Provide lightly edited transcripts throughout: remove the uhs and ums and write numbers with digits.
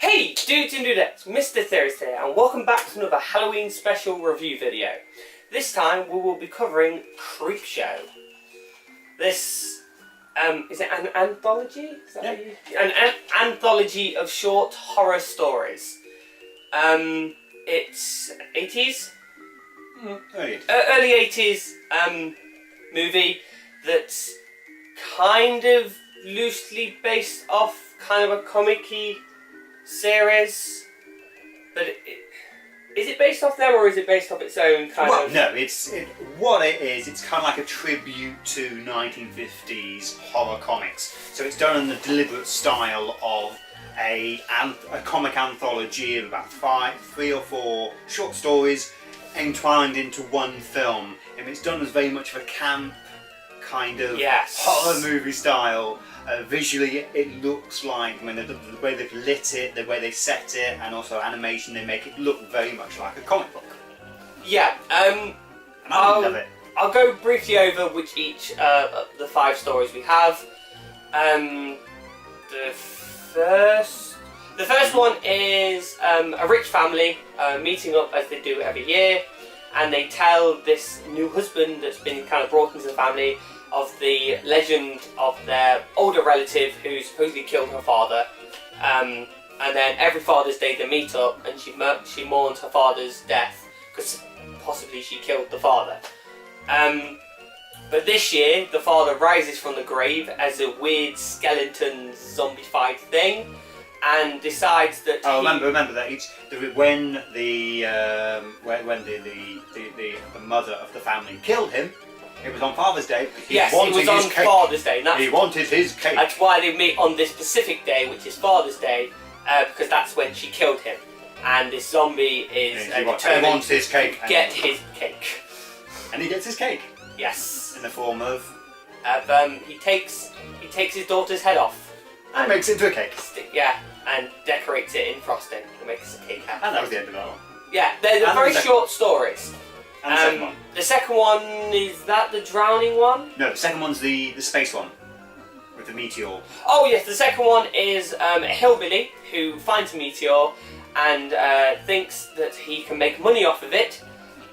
Hey dudes and dudettes, Mr. Theorist here, and welcome back to another Halloween special review video. This time we will be covering Creepshow. This, is it an anthology? Is that what an anthology of short horror stories. It's 80s? Early 80s movie that's kind of loosely based off kind of a comic-y series, but is it based off them or is it based off its own kind of? No, it's kind of like a tribute to 1950s horror comics. So it's done in the deliberate style of a comic anthology of about 3 or 4 short stories entwined into one film. And it's done as very much of a camp kind of horror movie style. Visually, it looks like, the way they've lit it, the way they set it, and also animation, they make it look very much like a comic book. Yeah, and I love it. I'll go briefly over which each the 5 stories we have. The first one is a rich family meeting up as they do every year, and they tell this new husband that's been kind of brought into the family of the legend of their older relative who supposedly killed her father. And then every Father's Day they meet up and she mourns her father's death because possibly she killed the father. But this year the father rises from the grave as a weird skeleton zombified thing and decides that remember that when the mother of the family killed him, it was on Father's Day. Yes, it was on Father's Day. He wanted his cake. That's why they meet on this specific day, which is Father's Day, because that's when she killed him. And this zombie is determined his cake to get his cake. And he gets his cake. Yes. In the form of... he takes his daughter's head off. And makes it into a cake. And decorates it in frosting and makes a cake out. And that was the end of that one. Yeah, they're very short stories. And the second one. The second one, is that the drowning one? No, the second one's the space one. With the meteor. Oh yes, the second one is a hillbilly who finds a meteor and thinks that he can make money off of it,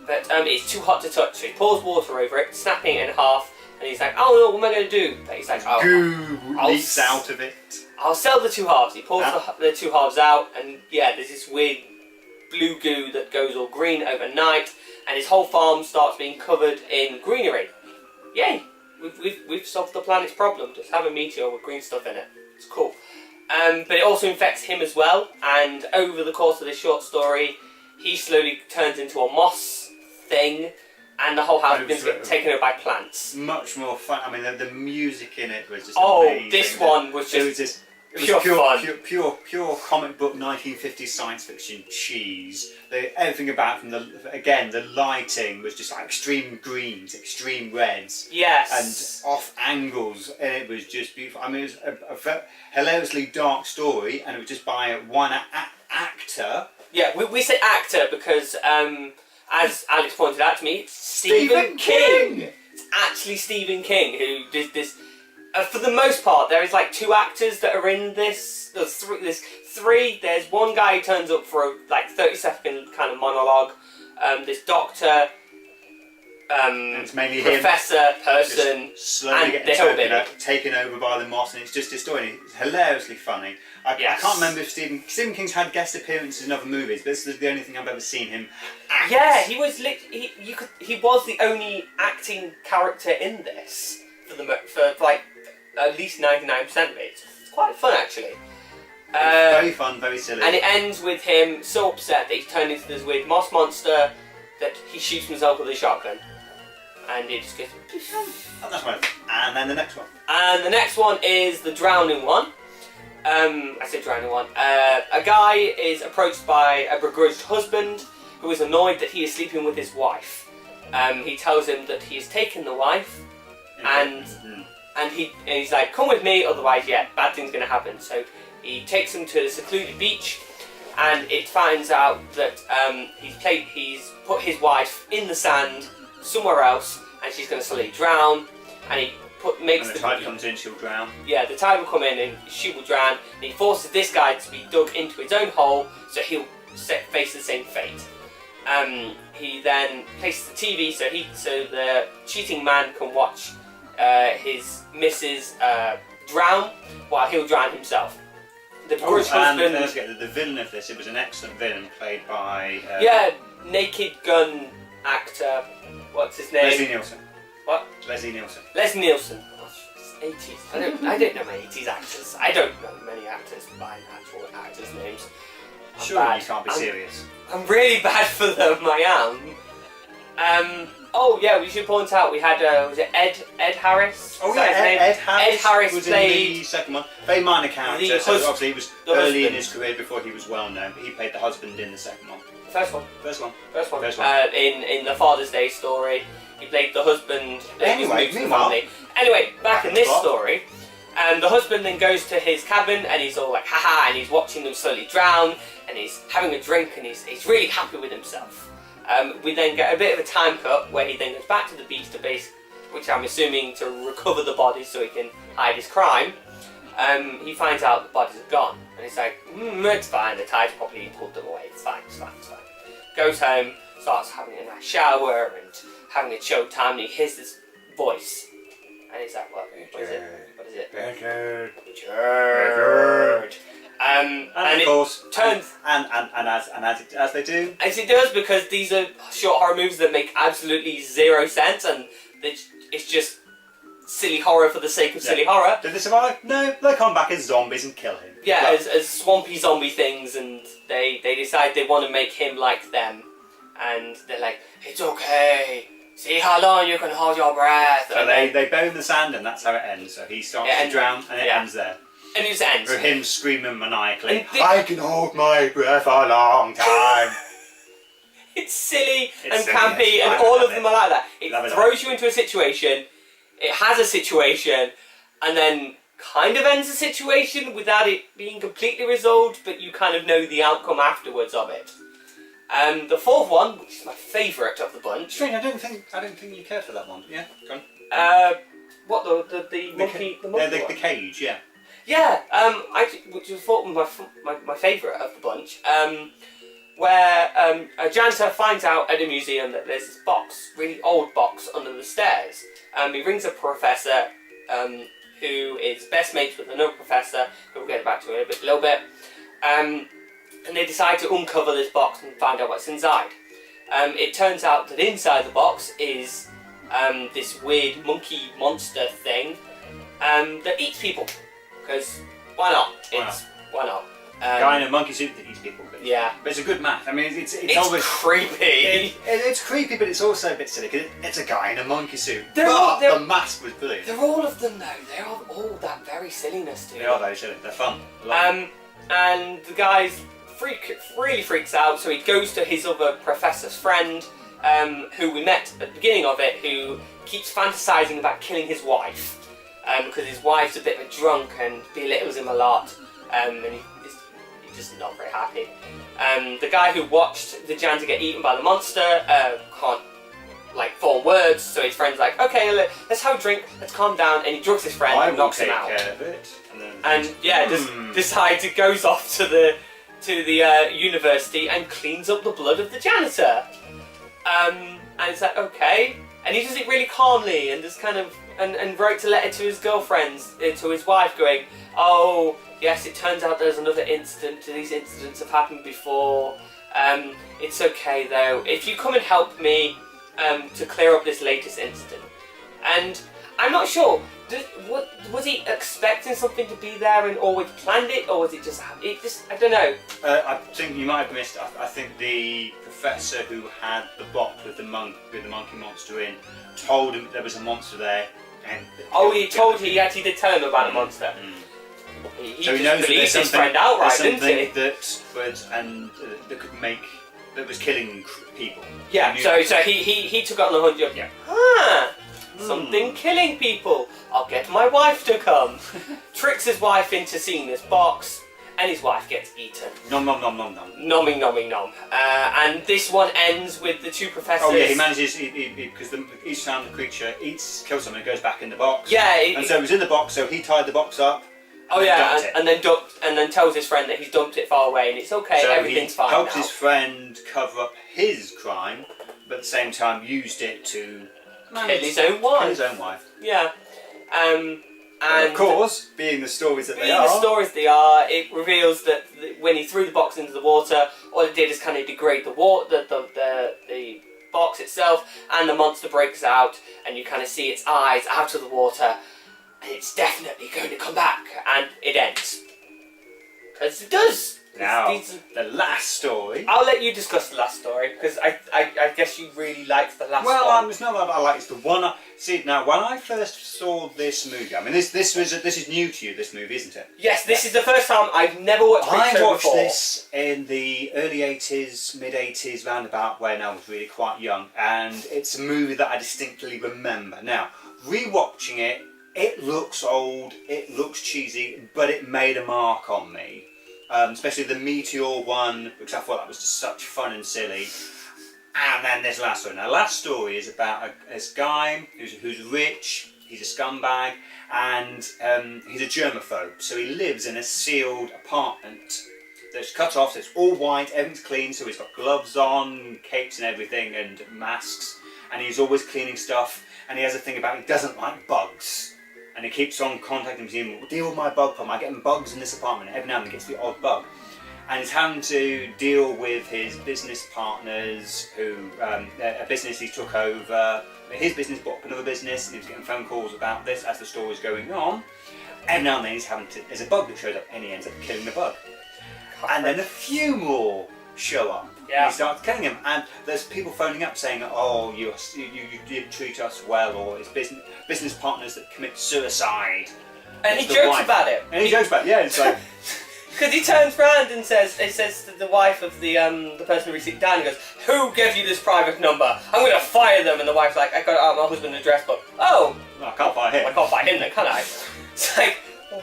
but it's too hot to touch, so he pours water over it, snapping it in half, and he's like, oh no, what am I going to do? But he's like, oh, goo leaks out of it. I'll sell the 2 halves. He pulls the 2 halves out, and there's this weird blue goo that goes all green overnight, and his whole farm starts being covered in greenery. Yay! We've solved the planet's problem. Just have a meteor with green stuff in it. It's cool. But it also infects him as well, and over the course of this short story, he slowly turns into a moss thing, and the whole house begins to get taken over by plants. Much more fun. I mean, the music in it was just amazing. This one was just... Pure comic book 1950s science fiction cheese. Everything about from the lighting was just like extreme greens, extreme reds. Yes. And off angles, and it was just beautiful. I mean, it was a hilariously dark story, and it was just by one actor. Yeah, we say actor because, as Alex pointed out to me, it's Stephen King. It's actually Stephen King who did this. For the most part, there is like 2 actors that are in this. There's 3. There's one guy who turns up for a 30-second kind of monologue. This doctor, it's mainly professor, person, slowly getting taken over by the moss, and it's just a story. It's hilariously funny. I can't remember if Stephen King's had guest appearances in other movies, but this is the only thing I've ever seen him act. Yeah, he was the only acting character in this for at least 99% of it. It's quite fun actually. Very fun, very silly. And it ends with him so upset that he's turned into this weird moss monster that he shoots himself with a shotgun. And it just goes... And that's one. And then the next one. And the next one is the drowning one. I say drowning one. A guy is approached by a begrudged husband who is annoyed that he is sleeping with his wife. He tells him that he has taken the wife and he's like, come with me, otherwise, bad thing's going to happen. So he takes him to a secluded beach, and it finds out that he's put his wife in the sand somewhere else, and she's going to slowly drown. And he makes and the tide comes in, she'll drown. Yeah, the tide will come in and she will drown. And he forces this guy to be dug into his own hole, so he'll face the same fate. He then places the TV so the cheating man can watch his missus drown while he'll drown himself. The begrudged husband. Let's get the villain of this. It was an excellent villain played by. Naked Gun actor. What's his name? Leslie Nielsen. What? Leslie Nielsen. Leslie Nielsen. Gosh, 80s. I don't know many 80s actors. I don't know many actors by actual actors' names. Surely you can't be serious. I'm really bad for them. I am. Oh yeah, we should point out we had was it Ed Harris? Oh yeah, Ed Harris. Ed Harris was played in the second one. Very minor character. So obviously he was early in his career before he was well known. But he played the husband in the second one. First one. In the Father's Day story, he played the husband. Anyway, back in this story, the husband then goes to his cabin and he's all like, haha, and he's watching them slowly drown, and he's having a drink, and he's really happy with himself. We then get a bit of a time cut where he then goes back to the beta base, which I'm assuming to recover the bodies so he can hide his crime. He finds out the bodies are gone, and he's like, it's fine, the tide's probably pulled them away, it's fine. Goes home, starts having a nice shower and having a chill time, and he hears this voice. And he's like, what is it? Richard. And of course, as they do. As it does, because these are short horror movies that make absolutely zero sense, and it's just silly horror for the sake of silly horror. Did they survive? No, they come back as zombies and kill him. Yeah, as swampy zombie things, and they decide they want to make him like them, and they're like, it's okay, see how long you can hold your breath. So they bury him in the sand, and that's how it ends. So he starts to drown, and it ends there. And it just ends. With him screaming maniacally, I can hold my breath a long time. It's silly and campy, and all of them are like that. It throws you into a situation, it has a situation, and then kind of ends the situation without it being completely resolved, but you kind of know the outcome afterwards of it. The fourth one, which is my favourite of the bunch. Strange, I don't think you cared for that one. Yeah, go on. What the monkey? The cage, yeah. Yeah, which was thought my favourite of the bunch, where a janitor finds out at a museum that there's this box, really old box, under the stairs. He rings a professor who is best mates with another professor, who we'll get back to in a little bit, and they decide to uncover this box and find out what's inside. It turns out that inside the box is this weird monkey monster thing that eats people. Because why not? Why not? Guy in a monkey suit that eats people. Yeah. But it's a good math. I mean, it's creepy. It's creepy, but it's also a bit silly because it's a guy in a monkey suit. The mask was brilliant. They're all of them though. They are all that very silliness to them. They are very silly. They're fun. And the guy really freaks out, so he goes to his other professor's friend, who we met at the beginning of it, who keeps fantasizing about killing his wife. Because his wife's a bit of a drunk and belittles him a lot, and he's just not very happy. The guy who watched the janitor get eaten by the monster can't form words, so his friend's like, okay, let's have a drink, let's calm down, and he drugs his friend and knocks him out. Care of it. Just decides it goes off to the university and cleans up the blood of the janitor. And it's like, okay, and he does it really calmly and just kind of. And wrote a letter to his girlfriend, to his wife, going, oh, yes, it turns out there's another incident. These incidents have happened before. It's okay, though. If you come and help me to clear up this latest incident. And I'm not sure, was he expecting something to be there and always planned it, or was it just I don't know. I think you might have missed, I think the professor who had the box with the monkey monster in told him there was a monster there. He actually did tell him about the monster. He so he knows believes his friend outright, didn't he? That was killing people. Yeah, so he took it on the hunt. Yeah. Something killing people. I'll get my wife to come. Tricks his wife into seeing this box, and his wife gets eaten. Nom nom nom nom nom. Nomming, nomming, nom. And this one ends with the two professors. Oh yeah, he manages, because each time the creature kills someone, it goes back in the box. Yeah. And so it was in the box, so he tied the box up. Oh yeah, and then tells his friend that he's dumped it far away, and it's okay, so everything's fine now. Helped his friend cover up his crime, but at the same time used it to kill his own wife. Kill his own wife. Yeah. And of course, being the stories that they are. Being the stories they are, it reveals that when he threw the box into the water, all it did is kind of degrade the the box itself, and the monster breaks out, and you kind of see its eyes out of the water, and it's definitely going to come back, and it ends. As it does. Now, the last story. I'll let you discuss the last story, because I guess you really liked the last one. Well, it's not that I like, it's the one. See, now, when I first saw this movie, I mean, this is new to you, this movie, isn't it? Yes, this is the first time I've never watched Creepshow before. I watched this in the early 80s, mid 80s, roundabout when I was really quite young, and it's a movie that I distinctly remember. Now, rewatching it, it looks old, it looks cheesy, but it made a mark on me. Especially the Meteor one, because I thought that was just such fun and silly. And then this last story. Now, the last story is about this guy who's rich, he's a scumbag, and he's a germaphobe. So he lives in a sealed apartment that's cut off, so it's all white, everything's clean, so he's got gloves on, capes and everything, and masks, and he's always cleaning stuff, and he has a thing about he doesn't like bugs. And he keeps on contacting him, deal with my bug problem. I get bugs in this apartment. Every now and then gets the odd bug. And he's having to deal with his business partners who, a business he took over. His business bought up another business, and he was getting phone calls about this as the story's going on. Every now and then there's a bug that shows up, and he ends up killing the bug. And then a few more show up. Yeah. And he starts killing him, and there's people phoning up saying, "Oh, you didn't treat us well," or it's business partners that commit suicide. And he jokes about it. And he jokes about it. Yeah, it's like because he turns round and says to the wife of the person who received down, he goes, "Who gave you this private number? I'm going to fire them." And the wife's like, "I got it out of my husband's address book." Oh, I can't fire him. I can't fire him then, can I? It's like,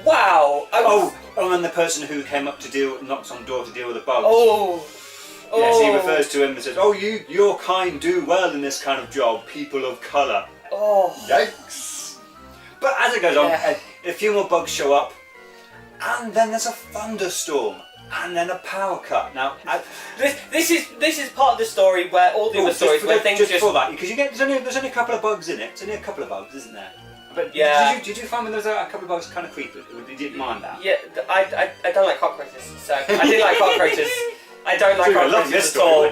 wow. Oh, and the person who came up knocks on the door to deal with the bugs. Yes, he refers to him and says, "Oh, your kind do well in this kind of job, people of colour." Oh. Yikes. But as it goes on, a few more bugs show up, and then there's a thunderstorm, and then a power cut. Now, this is part of the story where all the other stories where things just before that, because there's only a couple of bugs in it. It's only a couple of bugs, isn't there? But yeah. Did you find when there was a couple of bugs kind of creepy? Did you mind that? Yeah, I don't like cockroaches, so I didn't like cockroaches. I don't like cockroaches at all.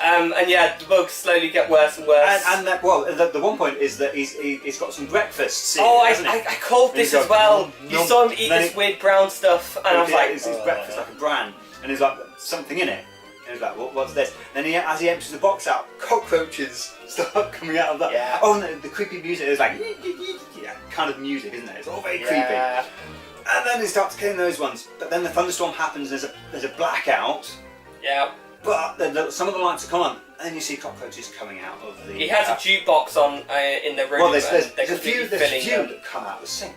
And yeah, the bugs slowly get worse and worse. And the one point is that he's got some breakfast. I called this as well. You saw him eat this weird brown stuff, and I was like, it's his breakfast like a bran, and there's like something in it. And he's like, what's this? Then as he empties the box out, cockroaches start coming out of that. Yeah. Oh, and the creepy music is like kind of music, isn't it? It's all very creepy. And then he starts killing those ones. But then the thunderstorm happens. There's a blackout. Yeah. But some of the lights are come on, and then you see cockroaches coming out of the. He has a jukebox on in the room. Well, there's a few that come out of the sink,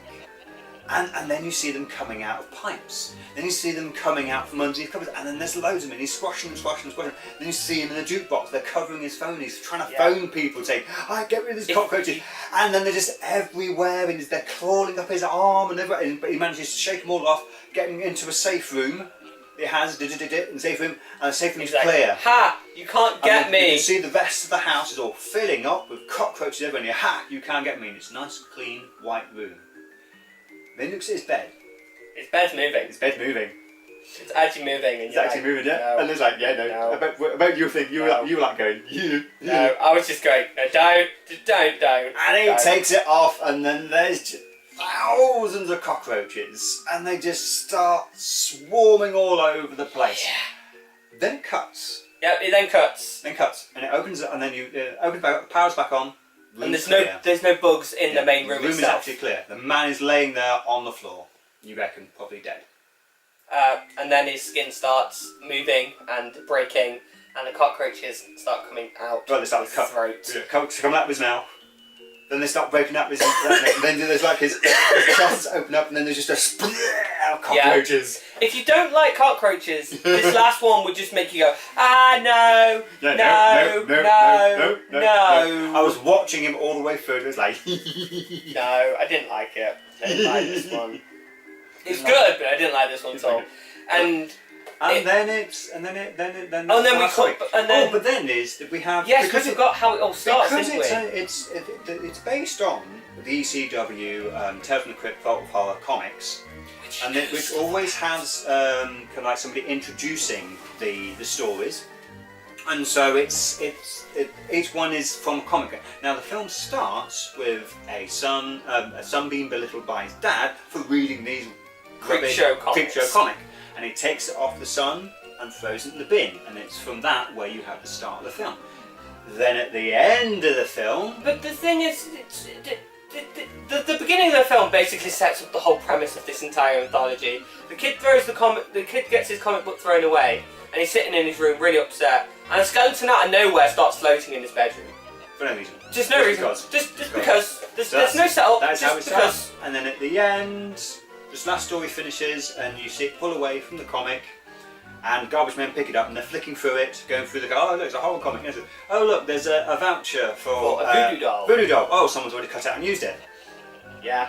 and then you see them coming out of pipes. Then you see them coming out from underneath cupboards, and then there's loads of them. And he's squashing them. Then you see him in the jukebox. They're covering his phone. He's trying to phone people, saying, "I get rid of these cockroaches," and then they're just everywhere, and they're crawling up his arm and everything. But he manages to shake them all off, getting into a safe room. It has in the safe room, and the safe room is clear. Ha! You can't get me. You can see the rest of the house is all filling up with cockroaches everywhere. And ha! You can't get me. And it's a nice, clean, white room. Then he looks at his bed. His bed's moving. His bed's moving. It's actually moving. And it's actually moving, yeah. No. And it's like, no. About your thing, you were like going, No, I was just going, no, don't. And he takes it off, and then there's just thousands of cockroaches, and they just start swarming all over the place. Yeah. Then it cuts. Yeah, it then cuts. And it opens, and then you open back, powers back on. And there's no bugs in the main room itself. The room is actually clear. The man is laying there on the floor. You reckon probably dead. And then his skin starts moving and breaking, and the cockroaches start coming out. Well, they start his throat. Come out of his mouth. Then they start breaking up his, and then there's like his chests open up, and then there's just a of cockroaches. Yeah. If you don't like cockroaches, this last one would just make you go, no. I was watching him all the way through, and it was like, no, I didn't like it. I didn't like this one. It's good, but I didn't like this one at all. And but then is that we have because we've got how it all starts. Because it's based on the ECW Tales from the Crypt Vault of Horror comics, which always has kind of like somebody introducing the stories, and so each one is from a comic. Now the film starts with a son being belittled by his dad for reading these Creepshow comic. And he takes it off the son and throws it in the bin, and it's from that where you have the start of the film. Then at the end of the film... But the thing is, the beginning of the film basically sets up the whole premise of this entire anthology. The kid gets his comic book thrown away, and he's sitting in his room really upset, and a skeleton out of nowhere starts floating in his bedroom. For no reason. Just no reason. Just because. There's no setup. That's how it starts. And then at the end... This last story finishes, and you see it pull away from the comic, and garbage men pick it up, and they're flicking through it, going through oh look, it's a horror comic. And oh look, there's a voucher for a voodoo doll. Voodoo doll. Oh, someone's already cut out and used it. Yeah.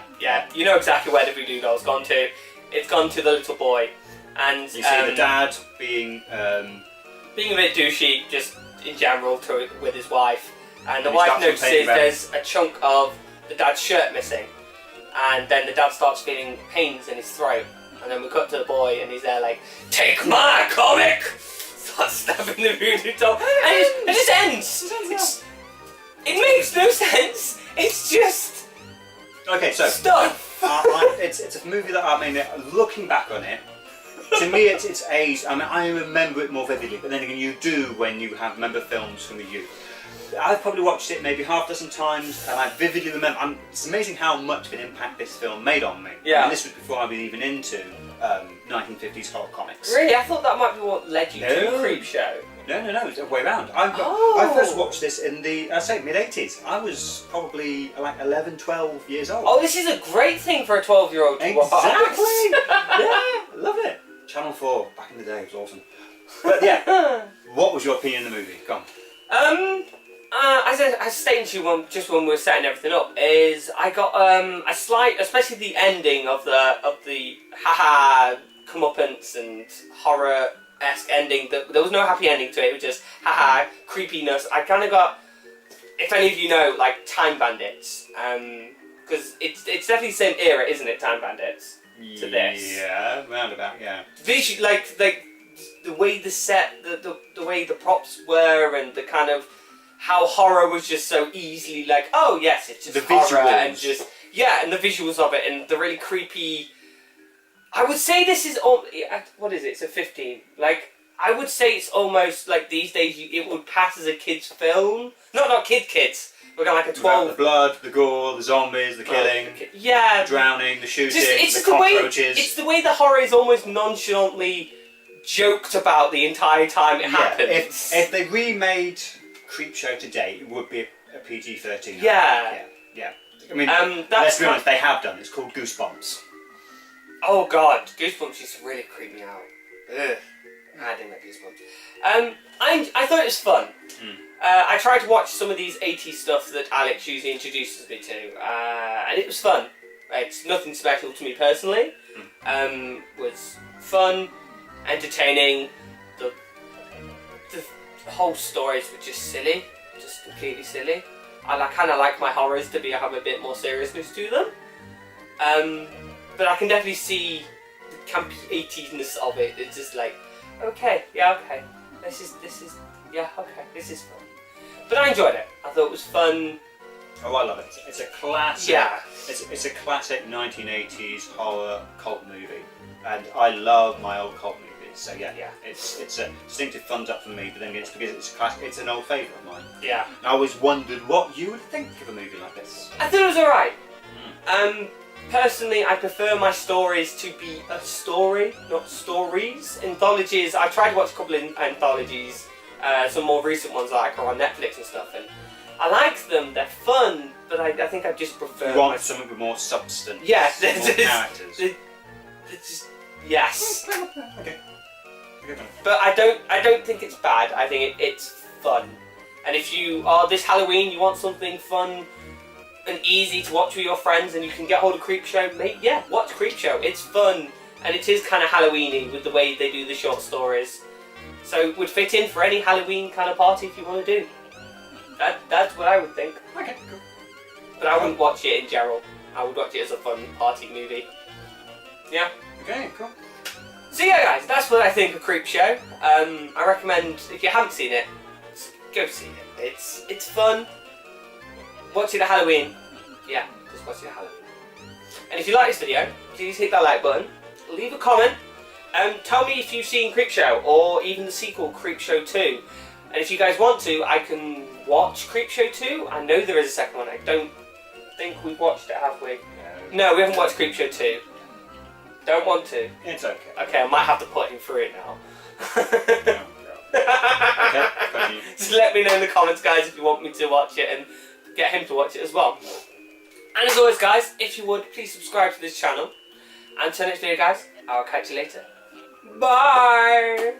You know exactly where the voodoo doll's gone to. It's gone to the little boy, and you see the dad being a bit douchey, just in general, with his wife, and the wife notices there's a chunk of the dad's shirt missing. And then the dad starts feeling pains in his throat. And then we cut to the boy, and he's there like, take my comic! Starts stabbing the voodoo doll. And it just ends! It makes no sense! It's just... Okay, so... stuff! It's a movie that, I mean, looking back on it, to me it's aged. I mean, I remember it more vividly, but then again, you do when you remember films from the youth. I've probably watched it maybe half a dozen times, and I vividly remember. It's amazing how much of an impact this film made on me. Yeah. I mean, this was before I was even into 1950s horror comics. Really? I thought that might be what led you to Creepshow. No, it's the other way around. I first watched this in the, mid-80s. I was probably like 11, 12 years old. Oh, this is a great thing for a 12-year-old to watch. Exactly! Yeah, love it. Channel 4, back in the day, it was awesome. But yeah, what was your opinion of the movie? Come on. As I stated to you just when we were setting everything up, is I got a slight, especially the ending of the haha comeuppance and horror-esque ending. There was no happy ending to it. It was just haha creepiness. I kind of got, if any of you know, like Time Bandits, because it's definitely the same era, isn't it? Time Bandits to this. Yeah, roundabout. Yeah. Visually, like the way the set, the way the props were, and the kind of how horror was just so easily like, oh yes, it's just the horror, visuals. and just and the visuals of it, and the really creepy. I would say this is all. What is it? It's a 15. Like I would say it's almost like these days it would pass as a kids film. Not kids. We're going like a 12. The blood, the gore, the zombies, the killing, the drowning, the shooting, the cockroaches. It's the way the horror is almost nonchalantly joked about the entire time it happens. If they remade Creepshow today, it would be a PG-13. Yeah. I mean, let's be honest, they have done. It's called Goosebumps. Oh god, Goosebumps used to really creep me out. Ugh. I didn't like Goosebumps. I thought it was fun. I tried to watch some of these 80s stuff that Alex usually introduces me to, and it was fun. It's nothing special to me personally. Was fun, entertaining. The whole stories were just silly, just completely silly. I kind of like my horrors to have a bit more seriousness to them. But I can definitely see the campy 80s-ness of it. It's just like, okay, this is fun. But I enjoyed it. I thought it was fun. Oh, I love it. It's a classic. Yeah. It's a classic 1980s horror cult movie, and I love my old cult movies. So yeah. It's a distinctive thumbs up for me. But then it's because it's classic. It's an old favourite of mine. Yeah. And I always wondered what you would think of a movie like this. I thought it was alright. Personally, I prefer my stories to be a story, not stories. Anthologies. I tried to watch a couple of anthologies. Some more recent ones like are on Netflix and stuff, and I like them, they're fun, but I think I just prefer... You want something with more substance. Yeah, more characters. It's just... Yes. Okay. But I don't think it's bad, I think it's fun. And if you are this Halloween, you want something fun and easy to watch with your friends and you can get hold of Creepshow, mate, yeah, watch Creepshow. It's fun and it is kind of Halloween-y with the way they do the short stories. So it would fit in for any Halloween kind of party if you want to do. That's what I would think. Okay, cool. But I wouldn't watch it in general. I would watch it as a fun party movie. Yeah. Okay, cool. So yeah, guys, that's what I think of Creepshow. I recommend, if you haven't seen it, go see it. It's fun. Watch it at Halloween. Yeah, just watch it at Halloween. And if you like this video, please hit that like button. Leave a comment. Tell me if you've seen Creepshow or even the sequel, Creepshow 2. And if you guys want to, I can watch Creepshow 2. I know there is a second one. I don't think we've watched it, have we? No, we haven't watched Creepshow 2. Don't want to. It's okay. Okay, I might have to put him through it now. No. Okay, continue. Just let me know in the comments, guys, if you want me to watch it and get him to watch it as well. And as always, guys, if you would, please subscribe to this channel. And until next video, guys, I'll catch you later. Bye!